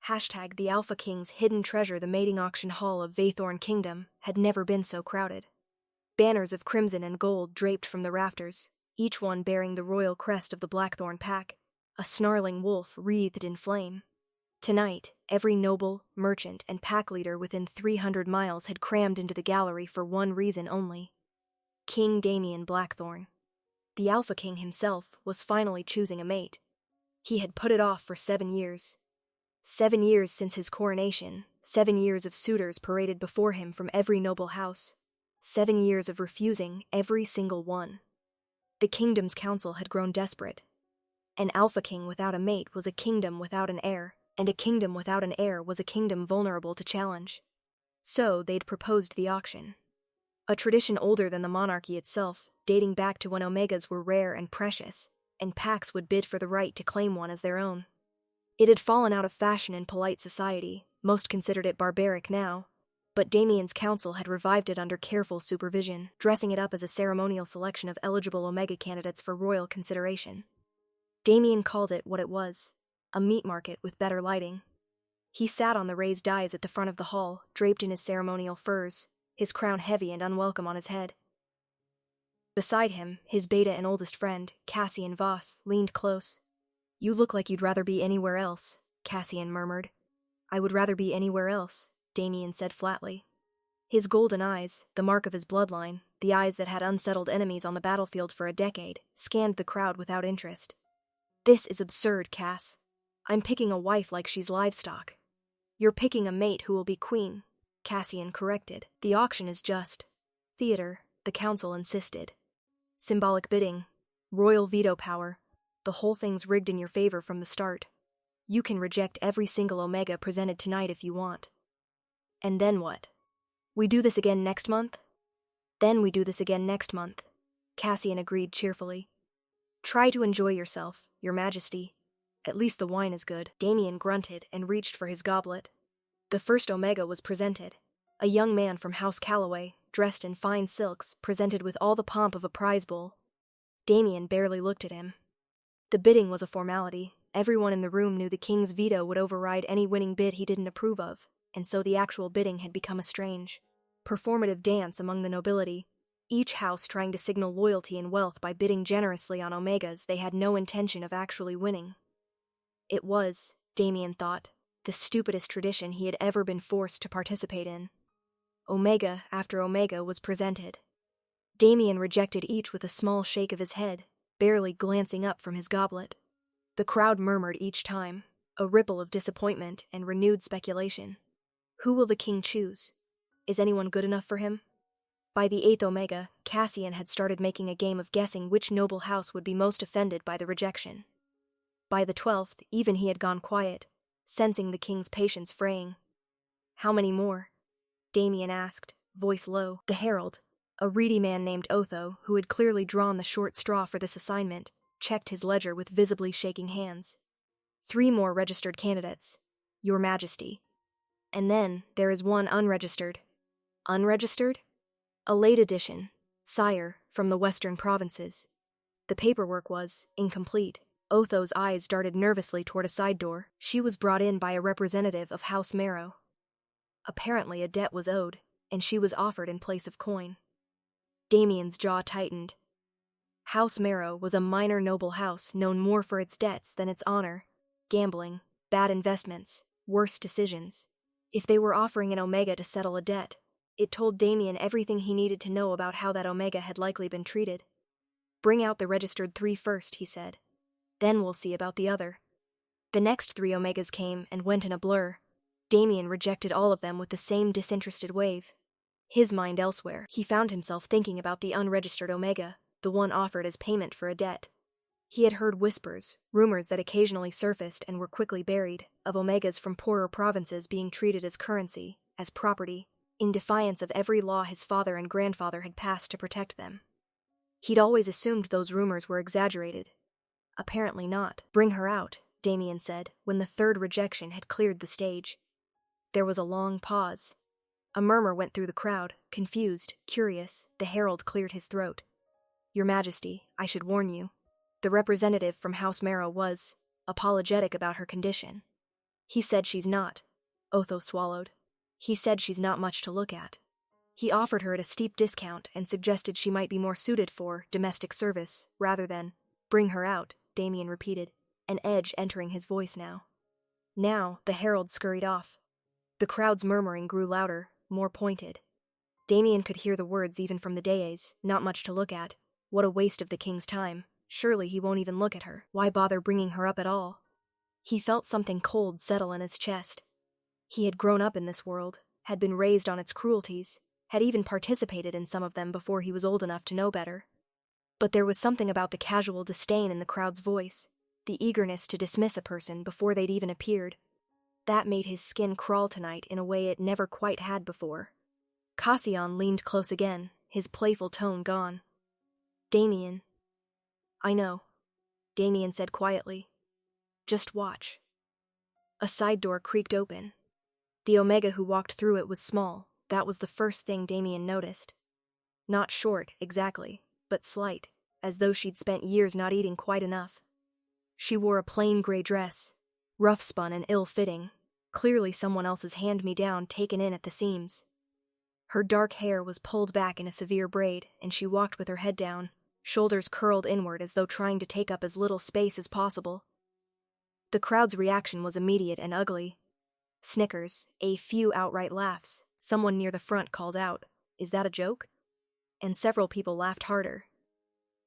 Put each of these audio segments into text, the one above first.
Hashtag the Alpha King's hidden treasure. The mating auction hall of Vathorn Kingdom had never been so crowded. Banners of crimson and gold draped from the rafters, each one bearing the royal crest of the Blackthorn pack, a snarling wolf wreathed in flame. Tonight, every noble, merchant, and pack leader within 300 miles had crammed into the gallery for one reason only: King Damian Blackthorn. The Alpha King himself was finally choosing a mate. He had put it off for 7 years. 7 years since his coronation, 7 years of suitors paraded before him from every noble house, 7 years of refusing every single one. The kingdom's council had grown desperate. An Alpha King without a mate was a kingdom without an heir, and a kingdom without an heir was a kingdom vulnerable to challenge. So they'd proposed the auction. A tradition older than the monarchy itself, dating back to when Omegas were rare and precious, and packs would bid for the right to claim one as their own. It had fallen out of fashion in polite society, most considered it barbaric now, but Damian's council had revived it under careful supervision, dressing it up as a ceremonial selection of eligible Omega candidates for royal consideration. Damian called it what it was: a meat market with better lighting. He sat on the raised dais at the front of the hall, draped in his ceremonial furs, his crown heavy and unwelcome on his head. Beside him, his beta and oldest friend, Cassian Voss, leaned close. "You look like you'd rather be anywhere else," Cassian murmured. "I would rather be anywhere else," Damian said flatly. His golden eyes, the mark of his bloodline, the eyes that had unsettled enemies on the battlefield for a decade, scanned the crowd without interest. "This is absurd, Cass. I'm picking a wife like she's livestock." "You're picking a mate who will be queen," Cassian corrected. "The auction is just theater," the council insisted. "Symbolic bidding, royal veto power. The whole thing's rigged in your favor from the start. You can reject every single Omega presented tonight if you want." "And then what? We do this again next month?" "Then we do this again next month," Cassian agreed cheerfully. "Try to enjoy yourself, Your Majesty. At least the wine is good." Damian grunted and reached for his goblet. The first Omega was presented. A young man from House Calloway, dressed in fine silks, presented with all the pomp of a prize bull. Damian barely looked at him. The bidding was a formality. Everyone in the room knew the king's veto would override any winning bid he didn't approve of, and so the actual bidding had become a strange, performative dance among the nobility, each house trying to signal loyalty and wealth by bidding generously on Omegas they had no intention of actually winning. It was, Damian thought, the stupidest tradition he had ever been forced to participate in. Omega after Omega was presented. Damian rejected each with a small shake of his head, barely glancing up from his goblet. The crowd murmured each time, a ripple of disappointment and renewed speculation. Who will the king choose? Is anyone good enough for him? By the 8th Omega, Cassian had started making a game of guessing which noble house would be most offended by the rejection. By the 12th, even he had gone quiet, sensing the king's patience fraying. "How many more?" Damian asked, voice low. The herald, a reedy man named Otho, who had clearly drawn the short straw for this assignment, checked his ledger with visibly shaking hands. 3 more registered candidates, Your Majesty. And then there is one unregistered. Unregistered? A late addition, sire, from the western provinces. The paperwork was incomplete. Otho's eyes darted nervously toward a side door. She was brought in by a representative of House Marrow. Apparently a debt was owed, and she was offered in place of coin. Damian's jaw tightened. House Marrow was a minor noble house known more for its debts than its honor, gambling, bad investments, worse decisions. If they were offering an Omega to settle a debt, it told Damian everything he needed to know about how that Omega had likely been treated. "Bring out the registered 3 first," he said. "Then we'll see about the other." The next 3 Omegas came and went in a blur. Damian rejected all of them with the same disinterested wave. His mind elsewhere, he found himself thinking about the unregistered Omega, the one offered as payment for a debt. He had heard whispers, rumors that occasionally surfaced and were quickly buried, of Omegas from poorer provinces being treated as currency, as property, in defiance of every law his father and grandfather had passed to protect them. He'd always assumed those rumors were exaggerated. Apparently not. "Bring her out," Damian said, when the 3rd rejection had cleared the stage. There was a long pause. A murmur went through the crowd, confused, curious. The herald cleared his throat. "Your Majesty, I should warn you." The representative from House Marrow was apologetic about her condition. He said she's not. Otho swallowed. He said she's not much to look at. He offered her at a steep discount and suggested she might be more suited for domestic service rather than bring her out, Damien repeated, an edge entering his voice now. Now, the herald scurried off. The crowd's murmuring grew louder, more pointed. Damien could hear the words even from the dais, not much to look at. What a waste of the king's time. Surely he won't even look at her. Why bother bringing her up at all? He felt something cold settle in his chest. He had grown up in this world, had been raised on its cruelties, had even participated in some of them before he was old enough to know better. But there was something about the casual disdain in the crowd's voice, the eagerness to dismiss a person before they'd even appeared. That made his skin crawl tonight in a way it never quite had before. Cassian leaned close again, his playful tone gone. Damien. I know, Damien said quietly. Just watch. A side door creaked open. The Omega who walked through it was small. That was the first thing Damien noticed. Not short, exactly, but slight, as though she'd spent years not eating quite enough. She wore a plain gray dress, rough-spun and ill-fitting, clearly someone else's hand-me-down taken in at the seams. Her dark hair was pulled back in a severe braid, and she walked with her head down, shoulders curled inward as though trying to take up as little space as possible. The crowd's reaction was immediate and ugly. Snickers, a few outright laughs. Someone near the front called out, "Is that a joke?" And several people laughed harder.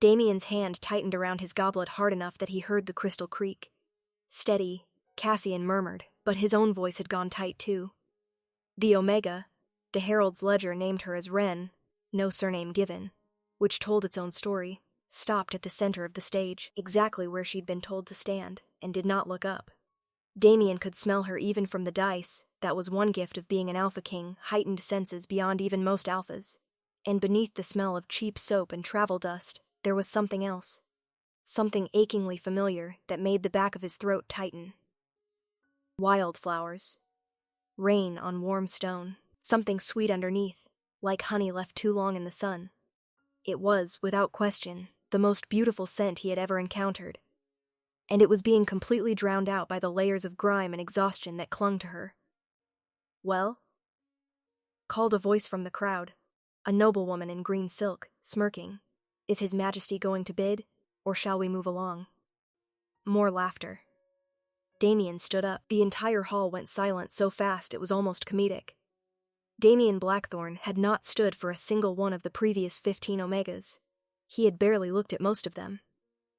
Damien's hand tightened around his goblet hard enough that he heard the crystal creak. Steady, Cassian murmured, but his own voice had gone tight too. The Omega, the herald's ledger named her as Ren, no surname given, which told its own story, stopped at the center of the stage, exactly where she'd been told to stand, and did not look up. Damien could smell her even from the dice. That was one gift of being an alpha king, heightened senses beyond even most alphas. And beneath the smell of cheap soap and travel dust, there was something else. Something achingly familiar that made the back of his throat tighten. Wildflowers. Rain on warm stone. Something sweet underneath, like honey left too long in the sun. It was, without question, the most beautiful scent he had ever encountered. And it was being completely drowned out by the layers of grime and exhaustion that clung to her. "Well?" called a voice from the crowd, a noblewoman in green silk, smirking. "Is His Majesty going to bid, or shall we move along?" More laughter. Damien stood up. The entire hall went silent so fast it was almost comedic. Damien Blackthorne had not stood for a single one of the previous 15 Omegas. He had barely looked at most of them.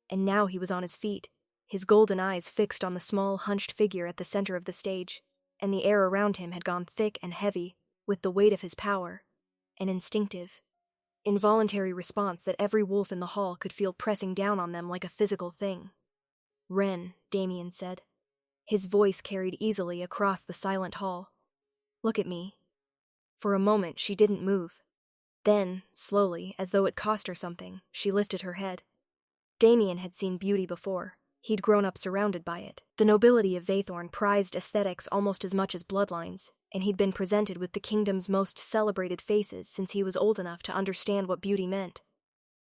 And now he was on his feet, his golden eyes fixed on the small, hunched figure at the center of the stage, and the air around him had gone thick and heavy with the weight of his power, an instinctive, involuntary response that every wolf in the hall could feel pressing down on them like a physical thing. "Ren," Damien said. His voice carried easily across the silent hall. "Look at me." For a moment she didn't move. Then, slowly, as though it cost her something, she lifted her head. Damien had seen beauty before. He'd grown up surrounded by it. The nobility of Vathorn prized aesthetics almost as much as bloodlines, and he'd been presented with the kingdom's most celebrated faces since he was old enough to understand what beauty meant.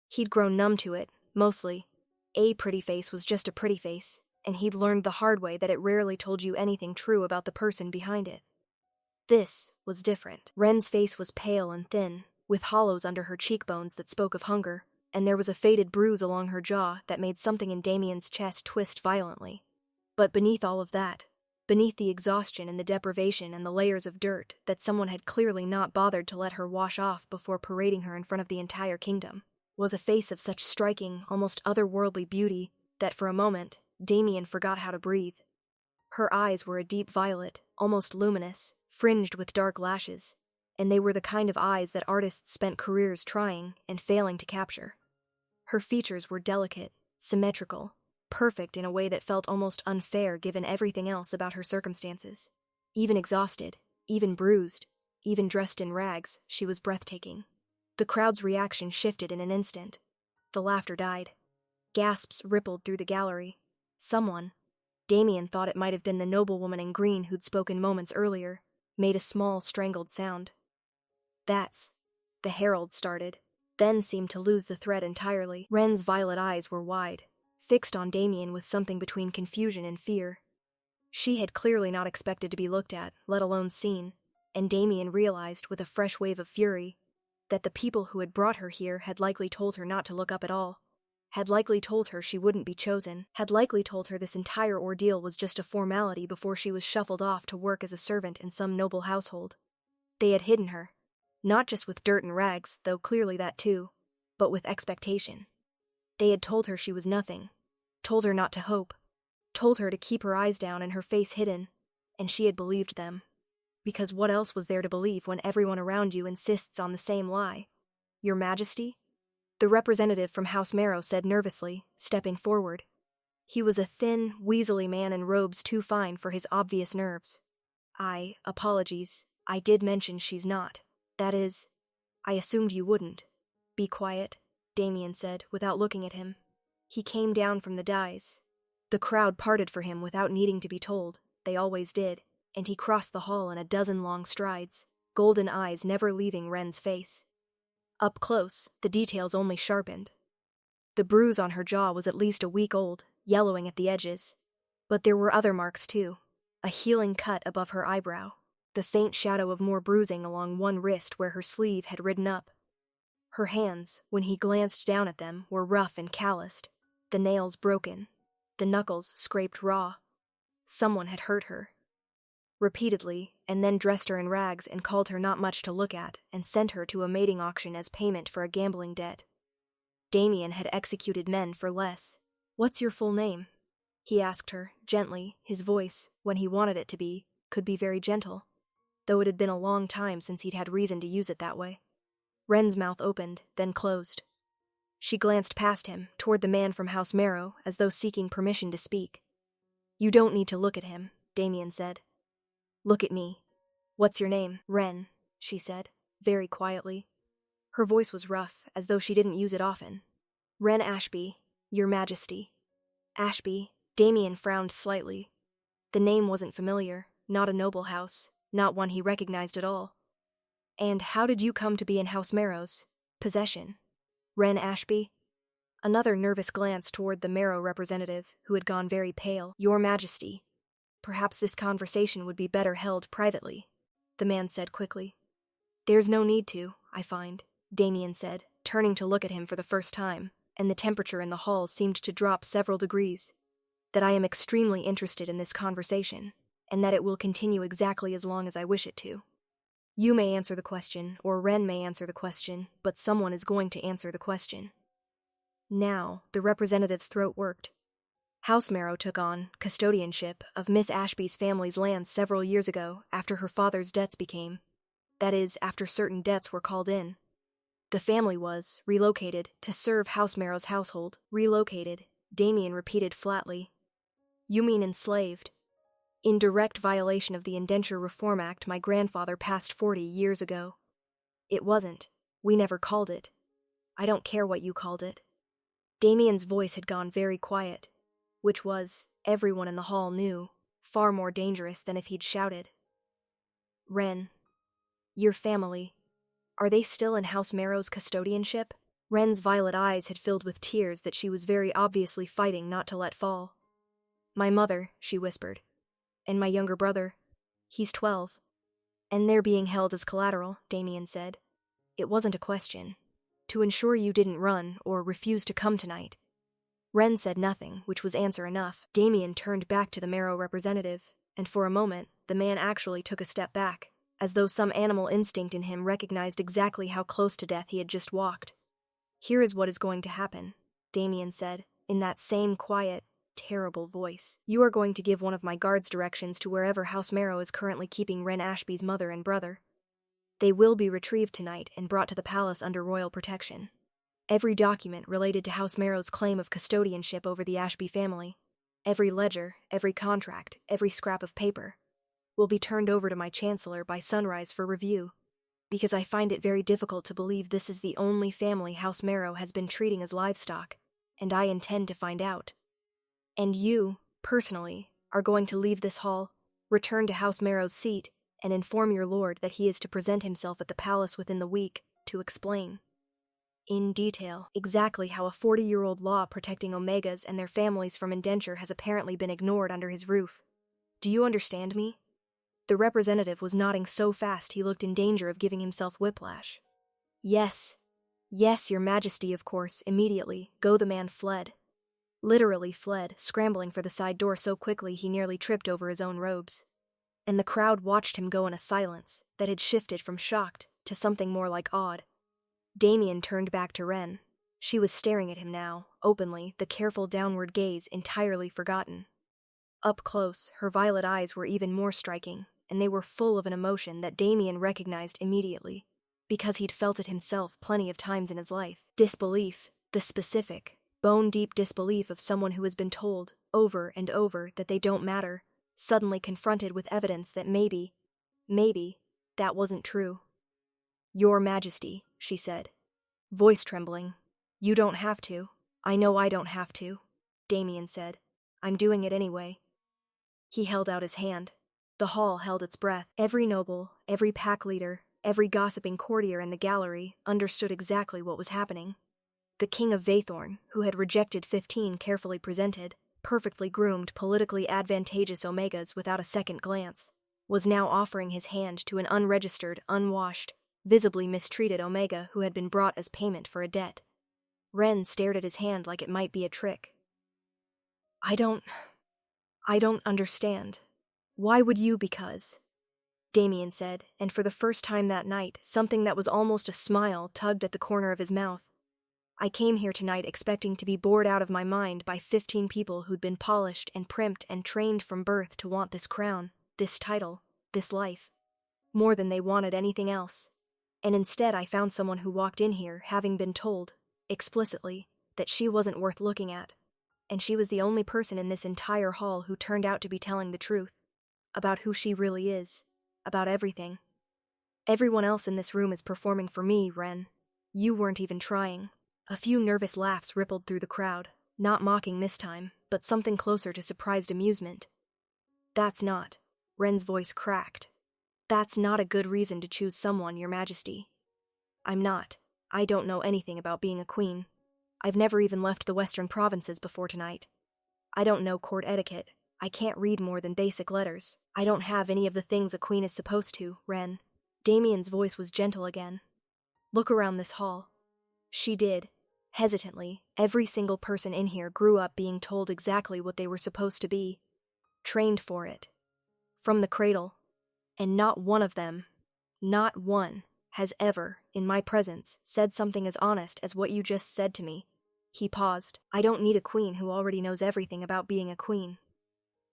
He'd grown numb to it, mostly. A pretty face was just a pretty face, and he'd learned the hard way that it rarely told you anything true about the person behind it. This was different. Ren's face was pale and thin, with hollows under her cheekbones that spoke of hunger, and there was a faded bruise along her jaw that made something in Damien's chest twist violently. But beneath all of that, beneath the exhaustion and the deprivation and the layers of dirt that someone had clearly not bothered to let her wash off before parading her in front of the entire kingdom, was a face of such striking, almost otherworldly beauty that for a moment, Damien forgot how to breathe. Her eyes were a deep violet, almost luminous, fringed with dark lashes, and they were the kind of eyes that artists spent careers trying and failing to capture. Her features were delicate, symmetrical, perfect in a way that felt almost unfair given everything else about her circumstances. Even exhausted, even bruised, even dressed in rags, she was breathtaking. The crowd's reaction shifted in an instant. The laughter died. Gasps rippled through the gallery. Someone, Damien thought it might have been the noblewoman in green who'd spoken moments earlier, made a small, strangled sound. "That's," the herald started, then seemed to lose the thread entirely. Ren's violet eyes were wide, fixed on Damien with something between confusion and fear. She had clearly not expected to be looked at, let alone seen, and Damien realized with a fresh wave of fury that the people who had brought her here had likely told her not to look up at all, had likely told her she wouldn't be chosen, had likely told her this entire ordeal was just a formality before she was shuffled off to work as a servant in some noble household. They had hidden her, not just with dirt and rags, though clearly that too, but with expectation. They had told her she was nothing, told her not to hope, told her to keep her eyes down and her face hidden, and she had believed them. Because what else was there to believe when everyone around you insists on the same lie? Your Majesty? The representative from House Marrow said nervously, stepping forward. He was a thin, weaselly man in robes too fine for his obvious nerves. Apologies, I did mention she's not. That is, I assumed you wouldn't. Be quiet, Damien said, without looking at him. He came down from the dais. The crowd parted for him without needing to be told. They always did, and he crossed the hall in a dozen long strides, golden eyes never leaving Ren's face. Up close, the details only sharpened. The bruise on her jaw was at least a week old, yellowing at the edges. But there were other marks too. A healing cut above her eyebrow, the faint shadow of more bruising along one wrist where her sleeve had ridden up. Her hands, when he glanced down at them, were rough and calloused, the nails broken, the knuckles scraped raw. Someone had hurt her. Repeatedly, and then dressed her in rags and called her not much to look at, and sent her to a mating auction as payment for a gambling debt. Damien had executed men for less. What's your full name? He asked her, gently. His voice, when he wanted it to be, could be very gentle, though it had been a long time since he'd had reason to use it that way. Ren's mouth opened, then closed. She glanced past him, toward the man from House Marrow, as though seeking permission to speak. You don't need to look at him, Damien said. Look at me. What's your name? Ren, she said, very quietly. Her voice was rough, as though she didn't use it often. Ren Ashby, Your Majesty. Ashby, Damien frowned slightly. The name wasn't familiar, not a noble house, not one he recognized at all. And how did you come to be in House Marrow's possession? Ren Ashby? Another nervous glance toward the Marrow representative, who had gone very pale. Your Majesty. Perhaps this conversation would be better held privately, the man said quickly. There's no need to, I find, Damien said, turning to look at him for the first time, and the temperature in the hall seemed to drop several degrees. That I am extremely interested in this conversation, and that it will continue exactly as long as I wish it to. You may answer the question, or Ren may answer the question, but someone is going to answer the question. Now, the representative's throat worked. House Marrow took on custodianship of Miss Ashby's family's lands several years ago after her father's debts became, that is, after certain debts were called in. The family was relocated to serve House Marrow's household. Relocated, Damien repeated flatly. You mean enslaved? In direct violation of the Indenture Reform Act my grandfather passed 40 years ago. It wasn't. We never called it. I don't care what you called it. Damien's voice had gone very quiet, which was, everyone in the hall knew, far more dangerous than if he'd shouted. Ren, your family, are they still in House Marrow's custodianship? Ren's violet eyes had filled with tears that she was very obviously fighting not to let fall. My mother, she whispered, and my younger brother. He's 12. And they're being held as collateral, Damien said. It wasn't a question. To ensure you didn't run or refuse to come tonight. Ren said nothing, which was answer enough. Damien turned back to the Marrow representative, and for a moment, the man actually took a step back, as though some animal instinct in him recognized exactly how close to death he had just walked. Here is what is going to happen, Damien said, in that same quiet, terrible voice. You are going to give one of my guards directions to wherever House Marrow is currently keeping Ren Ashby's mother and brother. They will be retrieved tonight and brought to the palace under royal protection. Every document related to House Marrow's claim of custodianship over the Ashby family, every ledger, every contract, every scrap of paper, will be turned over to my chancellor by sunrise for review, because I find it very difficult to believe this is the only family House Marrow has been treating as livestock, and I intend to find out. And you, personally, are going to leave this hall, return to House Marrow's seat, and inform your lord that he is to present himself at the palace within the week to explain, in detail, exactly how a 40-year-old law protecting Omegas and their families from indenture has apparently been ignored under his roof. Do you understand me?" The representative was nodding so fast he looked in danger of giving himself whiplash. "Yes. Yes, your majesty, of course, immediately." Go. The man fled. Literally fled, scrambling for the side door so quickly he nearly tripped over his own robes. And the crowd watched him go in a silence that had shifted from shocked to something more like awed. Damien turned back to Ren. She was staring at him now, openly, the careful downward gaze entirely forgotten. Up close, her violet eyes were even more striking, and they were full of an emotion that Damien recognized immediately, because he'd felt it himself plenty of times in his life. Disbelief, the specific, bone-deep disbelief of someone who has been told, over and over, that they don't matter, suddenly confronted with evidence that maybe, that wasn't true. "Your Majesty," she said, voice trembling. "You don't have to. I know I don't have to," Damien said. "I'm doing it anyway." He held out his hand. The hall held its breath. Every noble, every pack leader, every gossiping courtier in the gallery understood exactly what was happening. The King of Vathorn, who had rejected 15 carefully presented, perfectly groomed, politically advantageous Omegas without a second glance, was now offering his hand to an unregistered, unwashed, visibly mistreated Omega who had been brought as payment for a debt. Ren stared at his hand like it might be a trick. I don't understand. Why would you?" "Because," Damien said, and for the first time that night, something that was almost a smile tugged at the corner of his mouth. "I came here tonight expecting to be bored out of my mind by 15 people who'd been polished and primped and trained from birth to want this crown, this title, this life, more than they wanted anything else. And instead I found someone who walked in here having been told, explicitly, that she wasn't worth looking at. And she was the only person in this entire hall who turned out to be telling the truth. About who she really is. About everything. Everyone else in this room is performing for me, Ren. You weren't even trying." A few nervous laughs rippled through the crowd, not mocking this time, but something closer to surprised amusement. "That's not," Ren's voice cracked. "That's not a good reason to choose someone, Your Majesty. I'm not. I don't know anything about being a queen. I've never even left the western provinces before tonight. I don't know court etiquette. I can't read more than basic letters. I don't have any of the things a queen is supposed to, Ren." Damien's voice was gentle again. "Look around this hall." She did. Hesitantly, every single person in here grew up being told exactly what they were supposed to be. Trained for it. From the cradle. And not one of them, not one, has ever, in my presence, said something as honest as what you just said to me. He paused. "I don't need a queen who already knows everything about being a queen.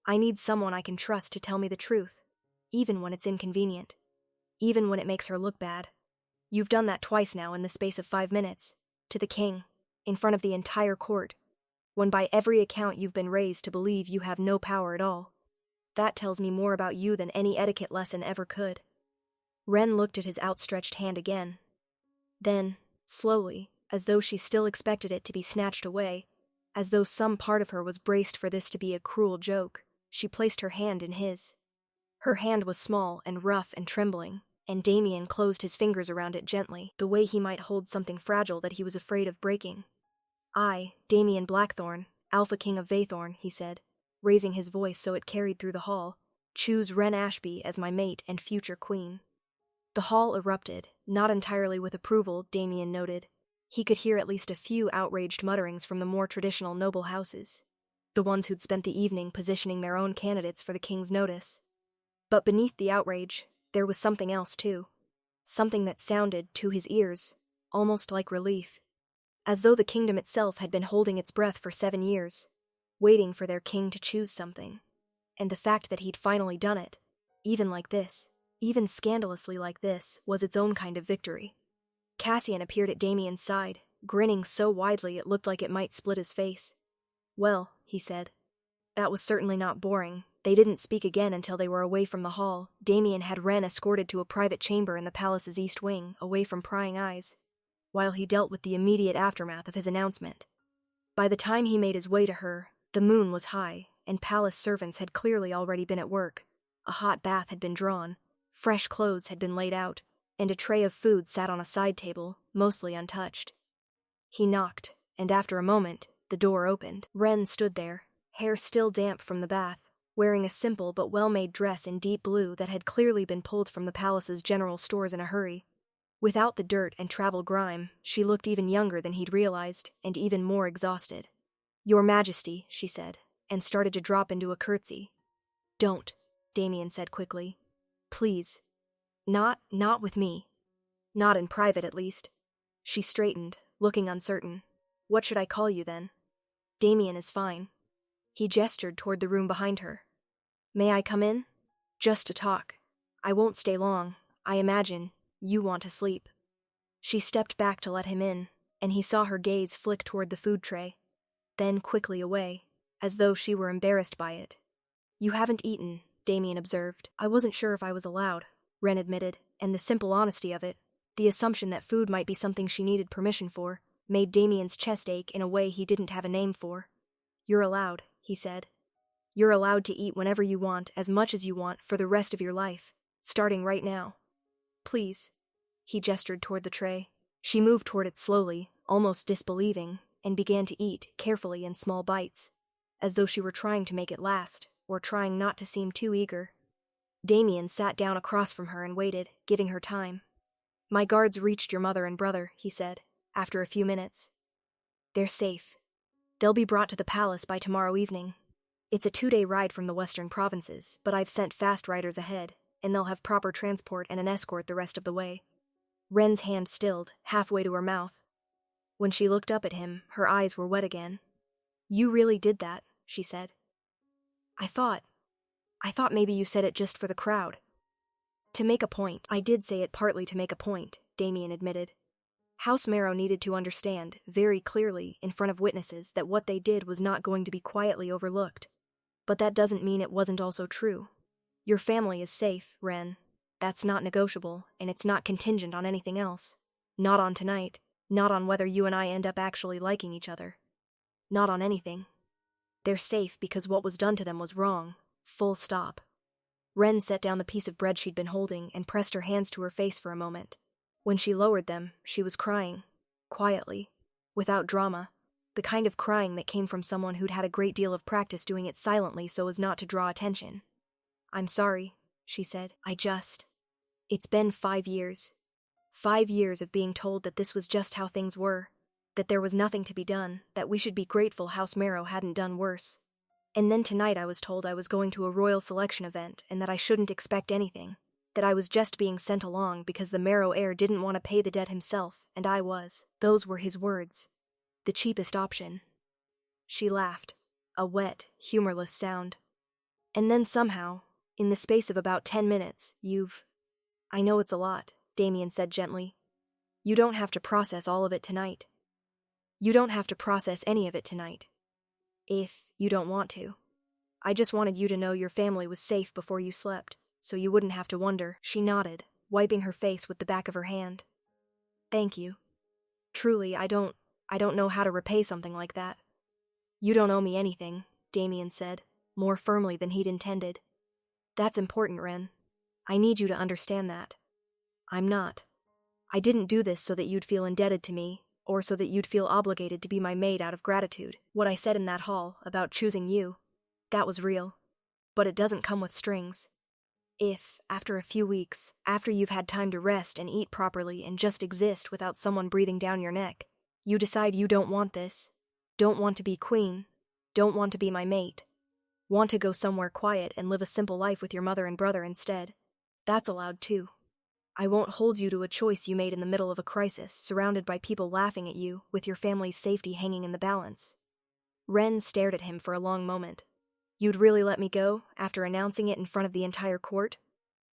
I need someone I can trust to tell me the truth, even when it's inconvenient. Even when it makes her look bad. You've done that twice now in the space of 5 minutes. To the king. In front of the entire court. When by every account you've been raised to believe you have no power at all. That tells me more about you than any etiquette lesson ever could." Ren looked at his outstretched hand again. Then, slowly, as though she still expected it to be snatched away, as though some part of her was braced for this to be a cruel joke, she placed her hand in his. Her hand was small and rough and trembling, and Damien closed his fingers around it gently, the way he might hold something fragile that he was afraid of breaking. "I, Damien Blackthorn, Alpha King of Vathorn," he said, raising his voice so it carried through the hall, "choose Ren Ashby as my mate and future queen." The hall erupted, not entirely with approval, Damien noted. He could hear at least a few outraged mutterings from the more traditional noble houses, the ones who'd spent the evening positioning their own candidates for the king's notice. But beneath the outrage, there was something else too. Something that sounded, to his ears, almost like relief. As though the kingdom itself had been holding its breath for 7 years, waiting for their king to choose something. And the fact that he'd finally done it, even like this, even scandalously like this, was its own kind of victory. Cassian appeared at Damien's side, grinning so widely it looked like it might split his face. "Well," he said, "that was certainly not boring." They didn't speak again until they were away from the hall. Damien had Ren escorted to a private chamber in the palace's east wing, away from prying eyes, while he dealt with the immediate aftermath of his announcement. By the time he made his way to her, the moon was high, and palace servants had clearly already been at work. A hot bath had been drawn, fresh clothes had been laid out, and a tray of food sat on a side table, mostly untouched. He knocked, and after a moment, the door opened. Ren stood there, hair still damp from the bath, wearing a simple but well-made dress in deep blue that had clearly been pulled from the palace's general stores in a hurry. Without the dirt and travel grime, she looked even younger than he'd realized, and even more exhausted. "Your Majesty," she said, and started to drop into a curtsy. "Don't," Damien said quickly. "Please. Not with me. Not in private, at least." She straightened, looking uncertain. "What should I call you, then?" "Damien is fine." He gestured toward the room behind her. "May I come in? Just to talk. I won't stay long. I imagine you want to sleep." She stepped back to let him in, and he saw her gaze flick toward the food tray, then quickly away, as though she were embarrassed by it. "You haven't eaten," Damien observed. "I wasn't sure if I was allowed," Wren admitted, and the simple honesty of it, the assumption that food might be something she needed permission for, made Damien's chest ache in a way he didn't have a name for. "You're allowed," he said. "You're allowed to eat whenever you want, as much as you want, for the rest of your life, starting right now. Please." He gestured toward the tray. She moved toward it slowly, almost disbelieving, and began to eat, carefully in small bites, as though she were trying to make it last, or trying not to seem too eager. Damien sat down across from her and waited, giving her time. "My guards reached your mother and brother," he said, after a few minutes. "They're safe. They'll be brought to the palace by tomorrow evening. It's a 2-day ride from the western provinces, but I've sent fast riders ahead, and they'll have proper transport and an escort the rest of the way." Wren's hand stilled, halfway to her mouth. When she looked up at him, her eyes were wet again. "You really did that," she said. I thought maybe you said it just for the crowd." "To make a point." "I did say it partly to make a point," Damien admitted. House Marrow needed to understand, very clearly, in front of witnesses, that what they did was not going to be quietly overlooked. But that doesn't mean it wasn't also true. Your family is safe, Wren. That's not negotiable, and it's not contingent on anything else. Not on tonight. Not on whether you and I end up actually liking each other. Not on anything. They're safe because what was done to them was wrong. Full stop. Wren set down the piece of bread she'd been holding and pressed her hands to her face for a moment. When she lowered them, she was crying. Quietly. Without drama. The kind of crying that came from someone who'd had a great deal of practice doing it silently so as not to draw attention. "I'm sorry," she said. It's been 5 years. 5 years of being told that this was just how things were, that there was nothing to be done, that we should be grateful House Marrow hadn't done worse. And then tonight I was told I was going to a royal selection event and that I shouldn't expect anything, that I was just being sent along because the Marrow heir didn't want to pay the debt himself, and I was. Those were his words. The cheapest option. She laughed, a wet, humorless sound. "And then somehow, in the space of about 10 minutes, I know it's a lot," Damien said gently. "You don't have to process all of it tonight. You don't have to process any of it tonight. If you don't want to. I just wanted you to know your family was safe before you slept, so you wouldn't have to wonder." She nodded, wiping her face with the back of her hand. "Thank you. Truly, I don't know how to repay something like that." "You don't owe me anything," Damien said, more firmly than he'd intended. "That's important, Wren. I need you to understand that. I'm not. I didn't do this so that you'd feel indebted to me, or so that you'd feel obligated to be my maid out of gratitude. What I said in that hall, about choosing you, that was real. But it doesn't come with strings. If, after a few weeks, after you've had time to rest and eat properly and just exist without someone breathing down your neck, you decide you don't want this, don't want to be queen, don't want to be my mate, want to go somewhere quiet and live a simple life with your mother and brother instead, that's allowed too. I won't hold you to a choice you made in the middle of a crisis, surrounded by people laughing at you, with your family's safety hanging in the balance." Wren stared at him for a long moment. "You'd really let me go, after announcing it in front of the entire court?"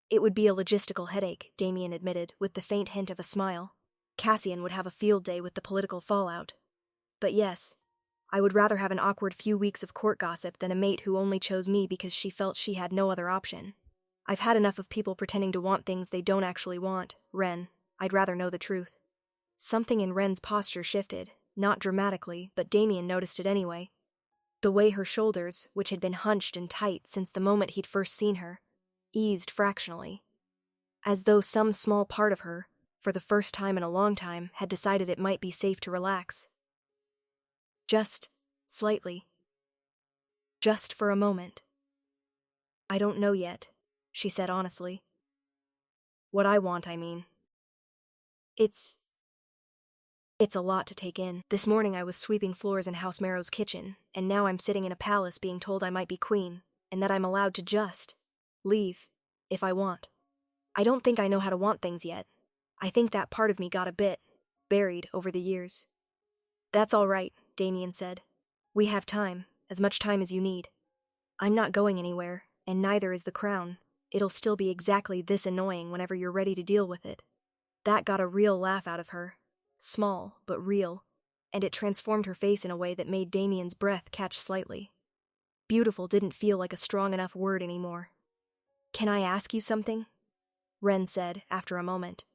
"It would be a logistical headache," Damien admitted, with the faint hint of a smile. "Cassian would have a field day with the political fallout. But yes, I would rather have an awkward few weeks of court gossip than a mate who only chose me because she felt she had no other option. I've had enough of people pretending to want things they don't actually want, Wren. I'd rather know the truth." Something in Wren's posture shifted, not dramatically, but Damien noticed it anyway. The way her shoulders, which had been hunched and tight since the moment he'd first seen her, eased fractionally. As though some small part of her, for the first time in a long time, had decided it might be safe to relax. Just slightly. Just for a moment. I don't know yet, she said honestly. What I want, I mean. It's a lot to take in. This morning I was sweeping floors in House Marrow's kitchen, and now I'm sitting in a palace being told I might be queen, and that I'm allowed to just leave if I want. I don't think I know how to want things yet. I think that part of me got a bit buried over the years. That's all right, Damien said. We have time, as much time as you need. I'm not going anywhere, and neither is the crown. It'll still be exactly this annoying whenever you're ready to deal with it. That got a real laugh out of her. Small, but real, and it transformed her face in a way that made Damien's breath catch slightly. Beautiful didn't feel like a strong enough word anymore. Can I ask you something? Ren said after a moment.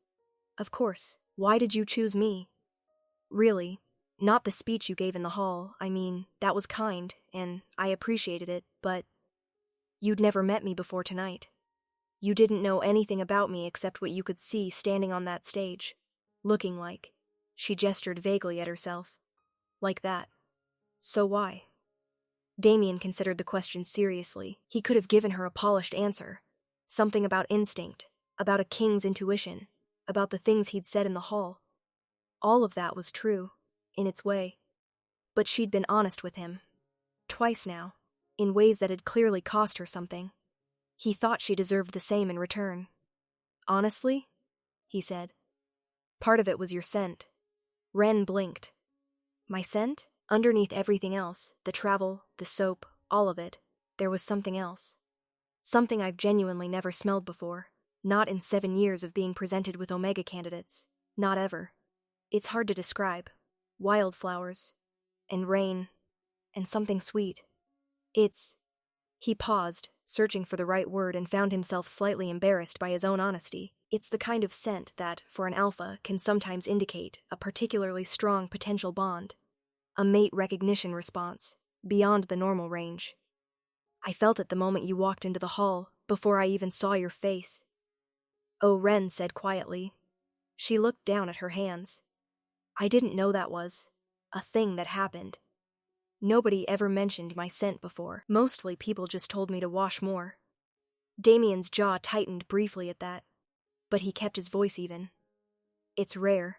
Of course. Why did you choose me? Really, not the speech you gave in the hall. I mean, that was kind, and I appreciated it, but you'd never met me before tonight. You didn't know anything about me except what you could see standing on that stage. Looking like. She gestured vaguely at herself. Like that. So why? Damien considered the question seriously. He could have given her a polished answer. Something about instinct, about a king's intuition, about the things he'd said in the hall. All of that was true, in its way. But she'd been honest with him. Twice now, in ways that had clearly cost her something. He thought she deserved the same in return. Honestly? He said. Part of it was your scent. Ren blinked. My scent? Underneath everything else, the travel, the soap, all of it, there was something else. Something I've genuinely never smelled before. Not in 7 years of being presented with Omega candidates. Not ever. It's hard to describe. Wildflowers. And rain. And something sweet. He paused, searching for the right word, and found himself slightly embarrassed by his own honesty. It's the kind of scent that, for an alpha, can sometimes indicate a particularly strong potential bond. A mate recognition response, beyond the normal range. I felt it the moment you walked into the hall, before I even saw your face. Oh, Ren said quietly. She looked down at her hands. I didn't know that was a thing that happened. Nobody ever mentioned my scent before. Mostly people just told me to wash more. Damien's jaw tightened briefly at that, but he kept his voice even. It's rare.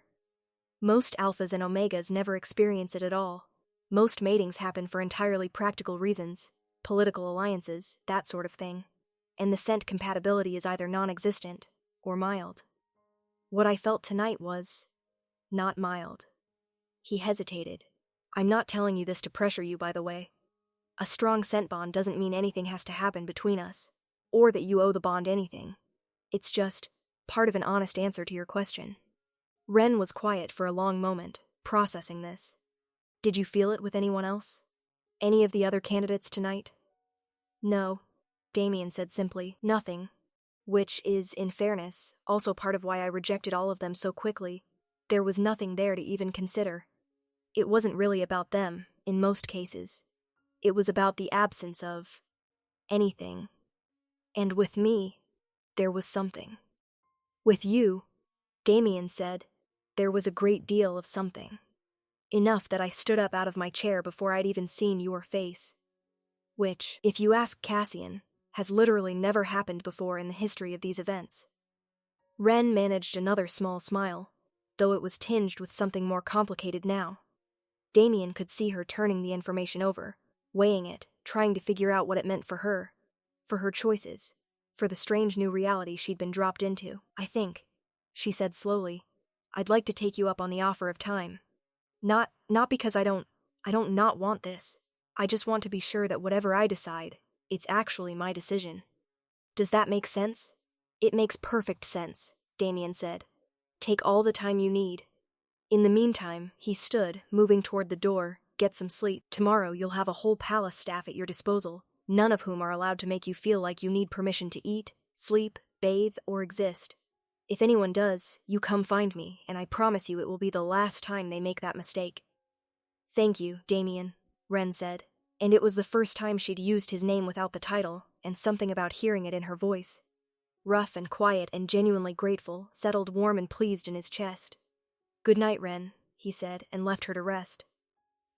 Most alphas and omegas never experience it at all. Most matings happen for entirely practical reasons, political alliances, that sort of thing, and the scent compatibility is either non-existent or mild. What I felt tonight was not mild. He hesitated. I'm not telling you this to pressure you, by the way. A strong scent bond doesn't mean anything has to happen between us, or that you owe the bond anything. It's just part of an honest answer to your question. Ren was quiet for a long moment, processing this. Did you feel it with anyone else? Any of the other candidates tonight? No, Damien said simply, nothing. Which is, in fairness, also part of why I rejected all of them so quickly. There was nothing there to even consider. It wasn't really about them, in most cases. It was about the absence of anything. And with me, there was something. With you, Damien said, there was a great deal of something. Enough that I stood up out of my chair before I'd even seen your face. Which, if you ask Cassian, has literally never happened before in the history of these events. Ren managed another small smile, though it was tinged with something more complicated now. Damien could see her turning the information over, weighing it, trying to figure out what it meant for her choices, for the strange new reality she'd been dropped into. I think, she said slowly, I'd like to take you up on the offer of time. Not because I don't not want this. I just want to be sure that whatever I decide, it's actually my decision. Does that make sense? It makes perfect sense, Damien said. Take all the time you need. In the meantime, he stood, moving toward the door. Get some sleep. Tomorrow you'll have a whole palace staff at your disposal, none of whom are allowed to make you feel like you need permission to eat, sleep, bathe, or exist. If anyone does, you come find me, and I promise you it will be the last time they make that mistake. Thank you, Damien, Ren said, and it was the first time she'd used his name without the title, and something about hearing it in her voice. Rough and quiet and genuinely grateful, settled warm and pleased in his chest. Good night, Ren, he said, and left her to rest.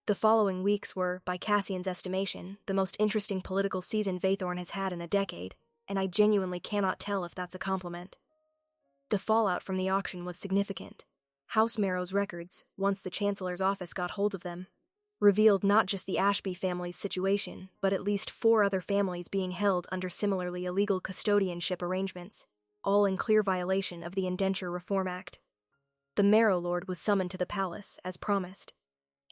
The following weeks were, by Cassian's estimation, the most interesting political season Vathorn has had in a decade, and I genuinely cannot tell if that's a compliment. The fallout from the auction was significant. House Marrow's records, once the Chancellor's office got hold of them, revealed not just the Ashby family's situation, but at least 4 other families being held under similarly illegal custodianship arrangements, all in clear violation of the Indenture Reform Act. The Marrow Lord was summoned to the palace, as promised,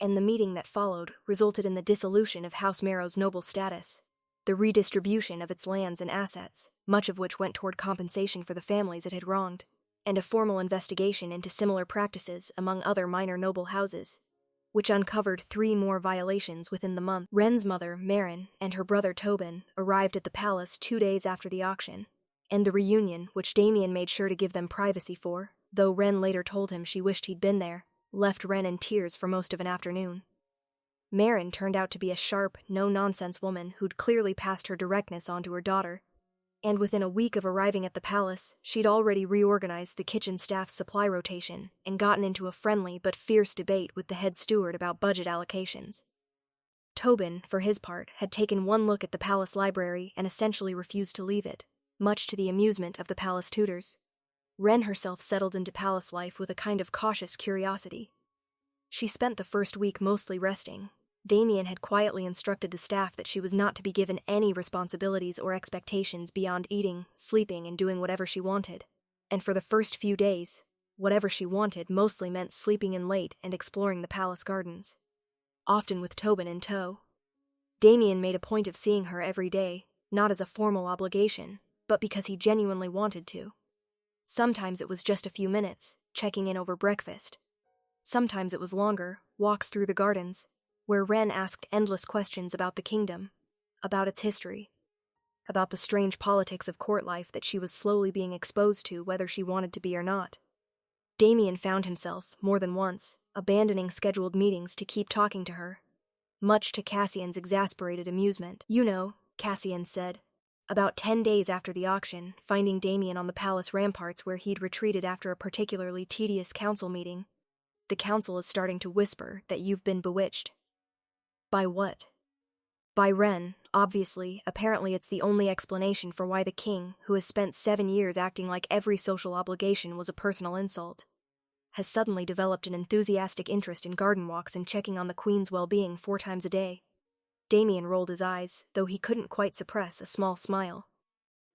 and the meeting that followed resulted in the dissolution of House Marrow's noble status, the redistribution of its lands and assets, much of which went toward compensation for the families it had wronged, and a formal investigation into similar practices among other minor noble houses, which uncovered 3 more violations within the month. Wren's mother, Marin, and her brother Tobin arrived at the palace 2 days after the auction, and the reunion, which Damien made sure to give them privacy for, though Wren later told him she wished he'd been there, left Wren in tears for most of an afternoon. Marin turned out to be a sharp, no-nonsense woman who'd clearly passed her directness on to her daughter, and within a week of arriving at the palace, she'd already reorganized the kitchen staff's supply rotation and gotten into a friendly but fierce debate with the head steward about budget allocations. Tobin, for his part, had taken one look at the palace library and essentially refused to leave it, much to the amusement of the palace tutors. Wren herself settled into palace life with a kind of cautious curiosity. She spent the first week mostly resting. Damien had quietly instructed the staff that she was not to be given any responsibilities or expectations beyond eating, sleeping, and doing whatever she wanted. And for the first few days, whatever she wanted mostly meant sleeping in late and exploring the palace gardens, often with Tobin in tow. Damien made a point of seeing her every day, not as a formal obligation, but because he genuinely wanted to. Sometimes it was just a few minutes, checking in over breakfast. Sometimes it was longer, walks through the gardens, where Wren asked endless questions about the kingdom, about its history, about the strange politics of court life that she was slowly being exposed to whether she wanted to be or not. Damien found himself, more than once, abandoning scheduled meetings to keep talking to her, much to Cassian's exasperated amusement. "You know," Cassian said, about 10 days after the auction, finding Damien on the palace ramparts where he'd retreated after a particularly tedious council meeting. "The council is starting to whisper that you've been bewitched." "By what?" "By Wren, obviously. Apparently it's the only explanation for why the king, who has spent 7 years acting like every social obligation was a personal insult, has suddenly developed an enthusiastic interest in garden walks and checking on the queen's well-being 4 times a day." Damien rolled his eyes, though he couldn't quite suppress a small smile.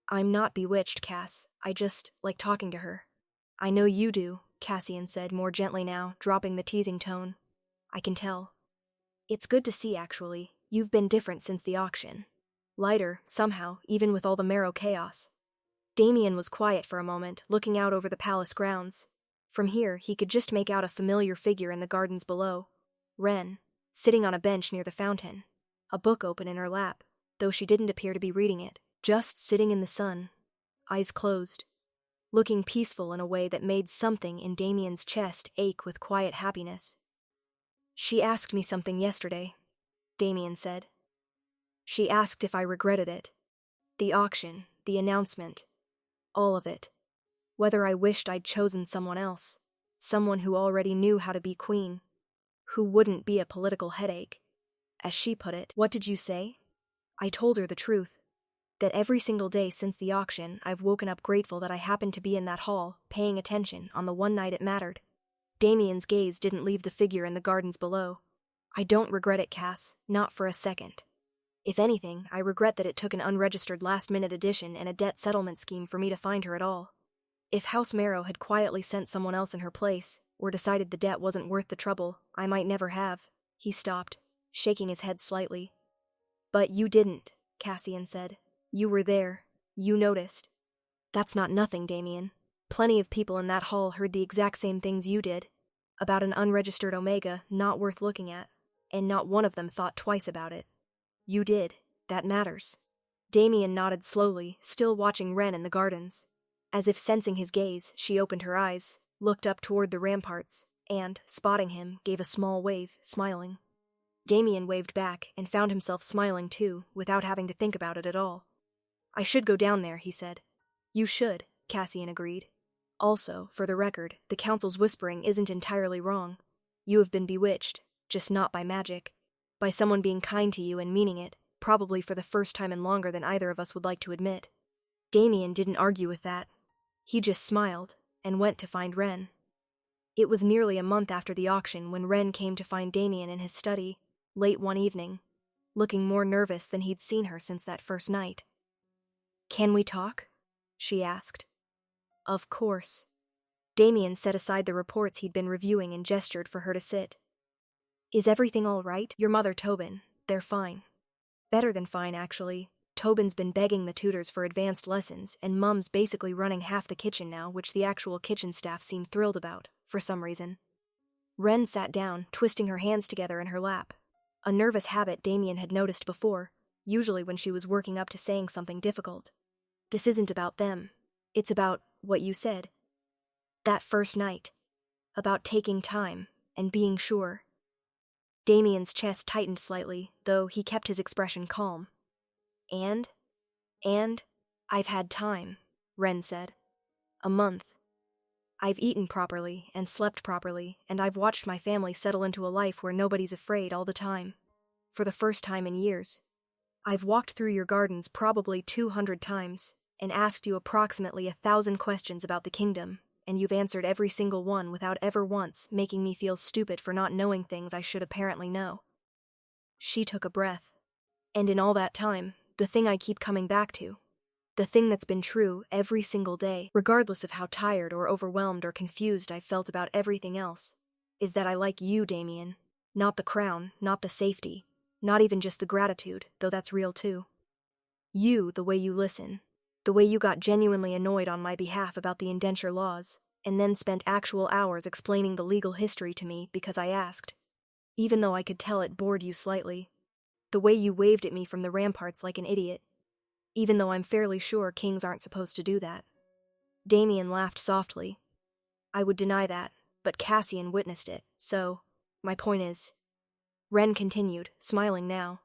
"I'm not bewitched, Cass. I just like talking to her." "I know you do," Cassian said more gently now, dropping the teasing tone. "I can tell. It's good to see, actually. You've been different since the auction. Lighter, somehow, even with all the Marrow chaos." Damien was quiet for a moment, looking out over the palace grounds. From here, he could just make out a familiar figure in the gardens below. Wren, sitting on a bench near the fountain, a book open in her lap, though she didn't appear to be reading it, just sitting in the sun, eyes closed, looking peaceful in a way that made something in Damien's chest ache with quiet happiness. "She asked me something yesterday," Damien said. "She asked if I regretted it. The auction, the announcement, all of it. Whether I wished I'd chosen someone else, someone who already knew how to be queen, who wouldn't be a political headache, as she put it." "What did you say?" "I told her the truth. That every single day since the auction, I've woken up grateful that I happened to be in that hall, paying attention, on the one night it mattered." Damien's gaze didn't leave the figure in the gardens below. "I don't regret it, Cass, not for a second. If anything, I regret that it took an unregistered last-minute addition and a debt settlement scheme for me to find her at all. If House Marrow had quietly sent someone else in her place, or decided the debt wasn't worth the trouble, I might never have." He stopped, shaking his head slightly. "But you didn't," Cassian said. "You were there. You noticed." "That's not nothing, Damien. Plenty of people in that hall heard the exact same things you did, about an unregistered Omega not worth looking at, and not one of them thought twice about it. You did. That matters." Damien nodded slowly, still watching Wren in the gardens. As if sensing his gaze, she opened her eyes, looked up toward the ramparts, and, spotting him, gave a small wave, smiling. Damien waved back and found himself smiling too, without having to think about it at all. "I should go down there," he said. "You should," Cassian agreed. "Also, for the record, the council's whispering isn't entirely wrong. You have been bewitched, just not by magic. By someone being kind to you and meaning it, probably for the first time in longer than either of us would like to admit. Damien didn't argue with that. He just smiled and went to find Ren. It was nearly a month after the auction when Ren came to find Damien in his study, late one evening, looking more nervous than he'd seen her since that first night. "Can we talk?" she asked. Of course. Damien set aside the reports he'd been reviewing and gestured for her to sit. "Is everything all right? Your mother, Tobin, they're fine. Better than fine, actually. Tobin's been begging the tutors for advanced lessons, and Mum's basically running half the kitchen now, which the actual kitchen staff seem thrilled about, for some reason." Ren sat down, twisting her hands together in her lap. A nervous habit Damien had noticed before, usually when she was working up to saying something difficult. "This isn't about them. It's about what you said. That first night. About taking time, and being sure." Damien's chest tightened slightly, though he kept his expression calm. And, I've had time," Ren said. "A month. I've eaten properly and slept properly, and I've watched my family settle into a life where nobody's afraid all the time. For the first time in years. I've walked through your gardens probably 200 times, and asked you approximately 1,000 questions about the kingdom, and you've answered every single one without ever once making me feel stupid for not knowing things I should apparently know." She took a breath. "And in all that time, the thing I keep coming back to, the thing that's been true every single day, regardless of how tired or overwhelmed or confused I've felt about everything else, is that I like you, Damien. Not the crown, not the safety, not even just the gratitude, though that's real too. You, the way you listen, the way you got genuinely annoyed on my behalf about the indenture laws, and then spent actual hours explaining the legal history to me because I asked, even though I could tell it bored you slightly. The way you waved at me from the ramparts like an idiot, even though I'm fairly sure kings aren't supposed to do that." Damien laughed softly. "I would deny that, but Cassian witnessed it, so, my point is..." Ren continued, smiling now.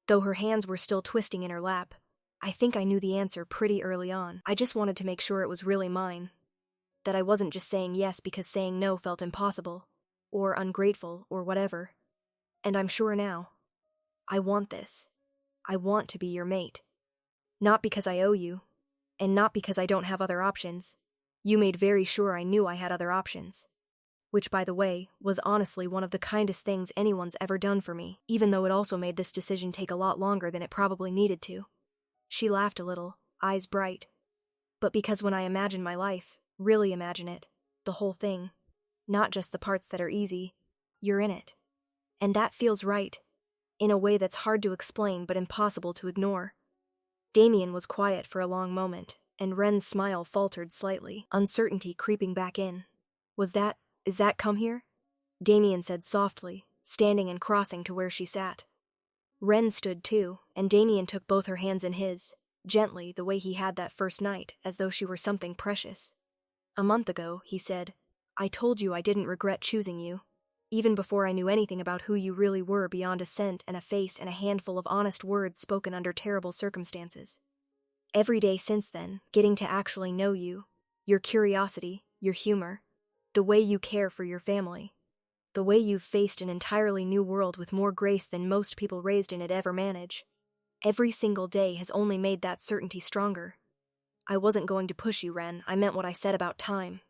Though her hands were still twisting in her lap, "I think I knew the answer pretty early on. I just wanted to make sure it was really mine. That I wasn't just saying yes because saying no felt impossible, or ungrateful, or whatever. And I'm sure now. I want this. I want to be your mate. Not because I owe you, and not because I don't have other options. You made very sure I knew I had other options. Which, by the way, was honestly one of the kindest things anyone's ever done for me, even though it also made this decision take a lot longer than it probably needed to." She laughed a little, eyes bright. "But because when I imagine my life, really imagine it, the whole thing, not just the parts that are easy, you're in it. And that feels right, in a way that's hard to explain but impossible to ignore." Damien was quiet for a long moment, and Ren's smile faltered slightly, uncertainty creeping back in. Is that come here?" Damien said softly, standing and crossing to where she sat. Ren stood too, and Damien took both her hands in his, gently the way he had that first night, as though she were something precious. "A month ago," he said, "I told you I didn't regret choosing you, even before I knew anything about who you really were beyond a scent and a face and a handful of honest words spoken under terrible circumstances. Every day since then, getting to actually know you, your curiosity, your humor, the way you care for your family, the way you've faced an entirely new world with more grace than most people raised in it ever manage. Every single day has only made that certainty stronger. I wasn't going to push you, Ren. I meant what I said about time.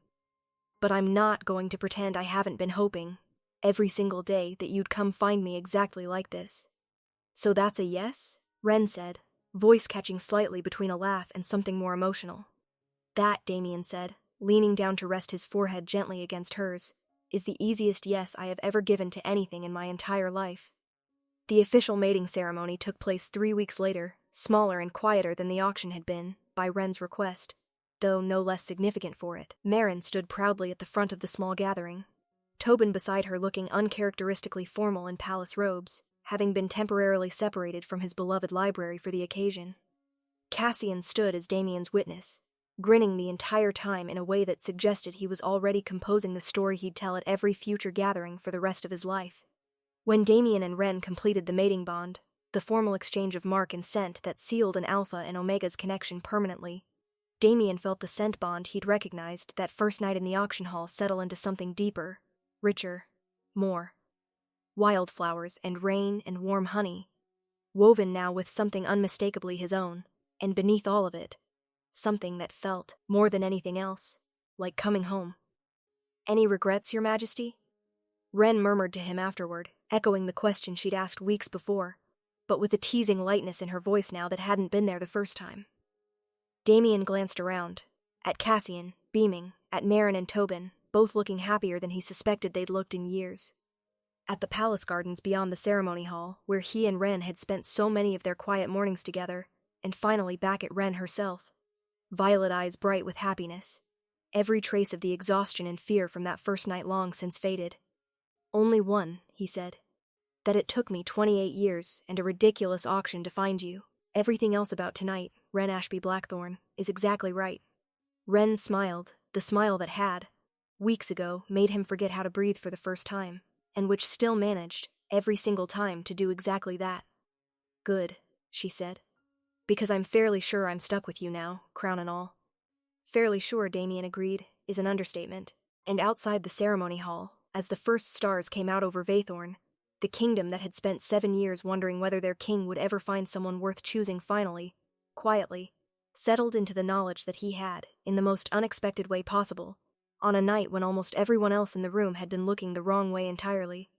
But I'm not going to pretend I haven't been hoping, every single day, that you'd come find me exactly like this." "So that's a yes?" Ren said, voice catching slightly between a laugh and something more emotional. "That," Damien said, leaning down to rest his forehead gently against hers, "is the easiest yes I have ever given to anything in my entire life." The official mating ceremony took place 3 weeks later, smaller and quieter than the auction had been, by Ren's request, though no less significant for it. Marin stood proudly at the front of the small gathering, Tobin beside her looking uncharacteristically formal in palace robes, having been temporarily separated from his beloved library for the occasion. Cassian stood as Damien's witness, grinning the entire time in a way that suggested he was already composing the story he'd tell at every future gathering for the rest of his life. When Damien and Ren completed the mating bond, the formal exchange of mark and scent that sealed an Alpha and Omega's connection permanently, Damien felt the scent bond he'd recognized that first night in the auction hall settle into something deeper, richer, more. Wildflowers and rain and warm honey, woven now with something unmistakably his own, and beneath all of it, something that felt, more than anything else, like coming home. "Any regrets, Your Majesty?" Wren murmured to him afterward, echoing the question she'd asked weeks before, but with a teasing lightness in her voice now that hadn't been there the first time. Damien glanced around, at Cassian, beaming, at Marin and Tobin, both looking happier than he suspected they'd looked in years. At the palace gardens beyond the ceremony hall, where he and Wren had spent so many of their quiet mornings together, and finally back at Wren herself, violet eyes bright with happiness. Every trace of the exhaustion and fear from that first night long since faded. "Only one," he said. "That it took me 28 years and a ridiculous auction to find you. Everything else about tonight, Wren Ashby Blackthorn, is exactly right." Wren smiled, the smile that had, weeks ago, made him forget how to breathe for the first time, and which still managed, every single time, to do exactly that. "Good," she said. "Because I'm fairly sure I'm stuck with you now, crown and all." "Fairly sure," Damien agreed, is an understatement. And outside the ceremony hall, as the first stars came out over Vathorn, the kingdom that had spent 7 years wondering whether their king would ever find someone worth choosing finally, quietly, settled into the knowledge that he had, in the most unexpected way possible, on a night when almost everyone else in the room had been looking the wrong way entirely.